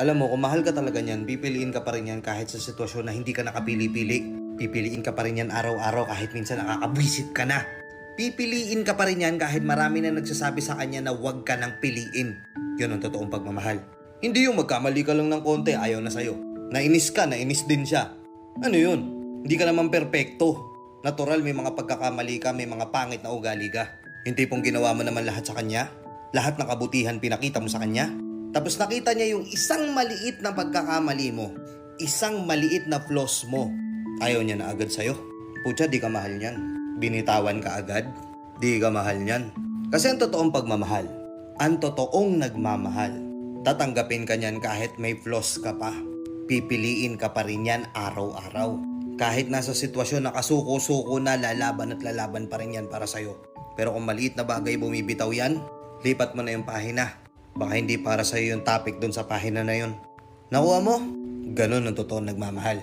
Alam mo, kung mahal ka talaga niyan, pipiliin ka pa rin yan kahit sa sitwasyon na hindi ka nakapili-pili. Pipiliin ka pa rin yan araw-araw kahit minsan nakakabwisit ka na. Pipiliin ka pa rin yan kahit marami na nagsasabi sa kanya na huwag ka nang piliin. Yun ang totoong pagmamahal. Hindi yung magkamali ka lang ng konti, ayaw na sa'yo. Nainis ka, nainis din siya. Ano yun? Hindi ka naman perpekto. Natural, may mga pagkakamali ka, may mga pangit na ugali ka. Yung tipong ginawa mo naman lahat sa kanya. Lahat ng kabutihan pinakita mo sa kanya. Tapos nakita niya yung isang maliit na pagkakamali mo. Isang maliit na flaws mo. Ayaw niya na agad sa'yo. Putya, di ka mahal niyan. Binitawan ka agad. Di ka mahal niyan. Kasi ang totoong pagmamahal, ang totoong nagmamahal, tatanggapin ka niyan kahit may flaws ka pa. Pipiliin ka pa rin yan araw-araw. Kahit nasa sitwasyon na kasuko-suko na, lalaban at lalaban pa rin yan para sa'yo. Pero kung maliit na bagay bumibitaw yan, lipat mo na yung pahina. Baka hindi para sa'yo yung topic dun sa pahina na yun. Nakuha mo? Ganun ang totoong nagmamahal.